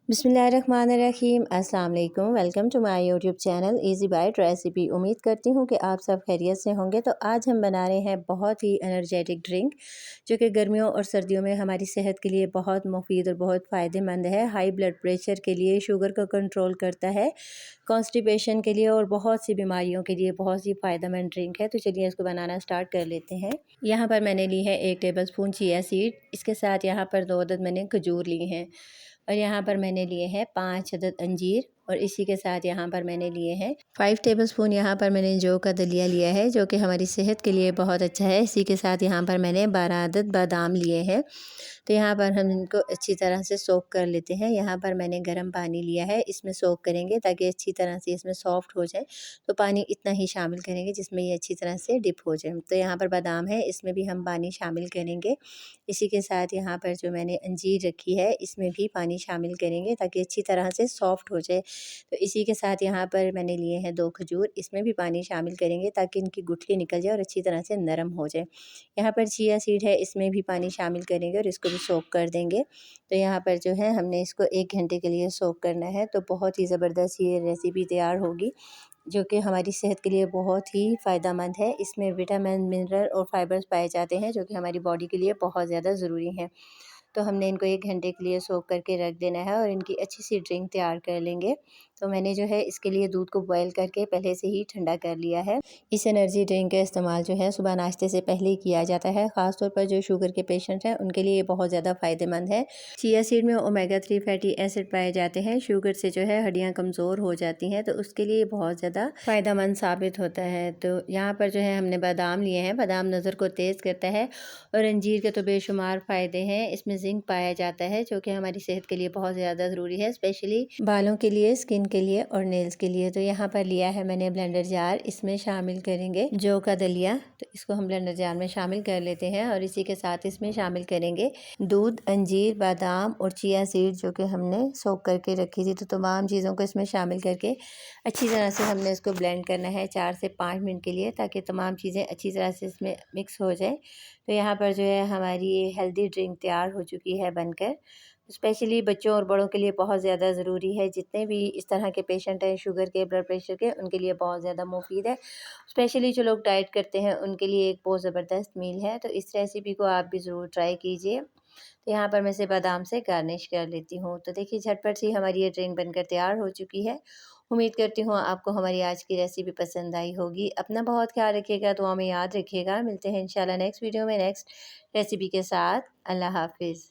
बिस्मिल्लाहिर्रहमानिर्रहीम। अस्सलाम वालेकुम। Welcome to my YouTube channel easy bite recipe. उम्मीद करती हूँ कि आप सब खैरियत से होंगे। तो आज हम बना रहे हैं बहुत ही एनर्जेटिक ड्रिंक जो कि गर्मियों और सर्दियों में हमारी सेहत के लिए बहुत मुफीद और बहुत फ़ायदेमंद है। हाई ब्लड प्रेशर के लिए, शुगर को कंट्रोल करता है, कॉन्स्टिपेशन के लिए और बहुत सी बीमारियों के लिए बहुत ही फ़ायदेमंद ड्रिंक है। तो चलिए इसको बनाना स्टार्ट कर लेते हैं। यहाँ पर मैंने ली है 1 टेबलस्पून चिया सीड। इसके साथ यहाँ पर 2 अदद मैंने खजूर ली हैं और यहाँ पर मैंने लिए हैं 5 अदद अंजीर और इसी के साथ यहाँ पर मैंने लिए हैं 5 टेबलस्पून यहाँ पर मैंने जौ का दलिया लिया है जो कि हमारी सेहत के लिए बहुत अच्छा है। इसी के साथ यहाँ पर मैंने 12 अदद बादाम लिए हैं। तो यहाँ पर हम इनको अच्छी तरह से सोक कर लेते हैं। यहाँ पर मैंने गर्म पानी लिया है, इसमें सोक करेंगे ताकि अच्छी तरह से इसमें सॉफ्ट हो जाए। तो पानी इतना ही शामिल करेंगे जिसमें ये अच्छी तरह से डिप हो जाए। तो यहाँ पर बादाम है, इसमें भी हम पानी शामिल करेंगे। इसी के साथ यहाँ पर जो मैंने अंजीर रखी है इसमें भी पानी शामिल करेंगे ताकि अच्छी तरह से सॉफ्ट हो जाए। तो इसी के साथ यहाँ पर मैंने लिए हैं 2 खजूर, इसमें भी पानी शामिल करेंगे ताकि इनकी गुठली निकल जाए और अच्छी तरह से नरम हो जाए। यहाँ पर चिया सीड है, इसमें भी पानी शामिल करेंगे और इसको भी सोक कर देंगे। तो यहाँ पर जो है हमने इसको 1 घंटे के लिए सोक करना है। तो बहुत ही ज़बरदस्त ये रेसिपी तैयार होगी जो कि हमारी सेहत के लिए बहुत ही फ़ायदेमंद है। इसमें विटामिन, मिनरल और फाइबर्स पाए जाते हैं जो कि हमारी बॉडी के लिए बहुत ज़्यादा ज़रूरी हैं। तो हमने इनको 1 घंटे के लिए सोक करके रख देना है और इनकी अच्छी सी ड्रिंक तैयार कर लेंगे। तो मैंने जो है इसके लिए दूध को बॉयल करके पहले से ही ठंडा कर लिया है। इस एनर्जी ड्रिंक का इस्तेमाल जो है सुबह नाश्ते से पहले ही किया जाता है। ख़ासतौर पर जो शुगर के पेशेंट हैं उनके लिए ये बहुत ज़्यादा फ़ायदेमंद है। चिया सीड में ओमेगा 3 फैटी एसिड पाए जाते हैं। शुगर से जो है हड्डियाँ कमज़ोर हो जाती हैं तो उसके लिए बहुत ज़्यादा फ़ायदेमंद साबित होता है। तो यहाँ पर जो है हमने बादाम लिए हैं। बादाम नज़र को तेज़ करता है और अंजीर के तो बेशुमार फ़ायदे हैं। इसमें जिंक पाया जाता है जो कि हमारी सेहत के लिए बहुत ज़्यादा ज़रूरी है, स्पेशली बालों के लिए, स्किन के लिए और नेल्स के लिए। तो यहाँ पर लिया है मैंने ब्लेंडर जार, इसमें शामिल करेंगे जौ का दलिया। तो इसको हम ब्लेंडर जार में शामिल कर लेते हैं और इसी के साथ इसमें शामिल करेंगे दूध, अंजीर, बादाम और चिया सीड जो कि हमने सोक करके रखी थी। तो तमाम चीज़ों को इसमें शामिल करके अच्छी तरह से हमने इसको ब्लेंड करना है 4 से 5 मिनट के लिए ताकि तमाम चीज़ें अच्छी तरह से इसमें मिक्स हो जाए। तो यहाँ पर जो है हमारी ये हेल्दी ड्रिंक तैयार हो चुकी है बनकर। स्पेशली बच्चों और बड़ों के लिए बहुत ज़्यादा ज़रूरी है। जितने भी इस तरह के पेशेंट हैं शुगर के, ब्लड प्रेशर के, उनके लिए बहुत ज़्यादा मुफीद है। स्पेशली जो लोग डाइट करते हैं उनके लिए एक बहुत ज़बरदस्त मील है। तो इस रेसिपी को आप भी ज़रूर ट्राई कीजिए। तो यहाँ पर मैं इसे बादाम से गार्निश कर लेती हूँ। तो देखिए झटपट सी हमारी ये ड्रिंक बनकर तैयार हो चुकी है। उम्मीद करती हूँ आपको हमारी आज की रेसिपी पसंद आई होगी। अपना बहुत ख्याल रखिएगा, दुआ में याद रखिएगा। मिलते हैं इंशाल्लाह नेक्स्ट वीडियो में नेक्स्ट रेसिपी के साथ। अल्लाह हाफिज़।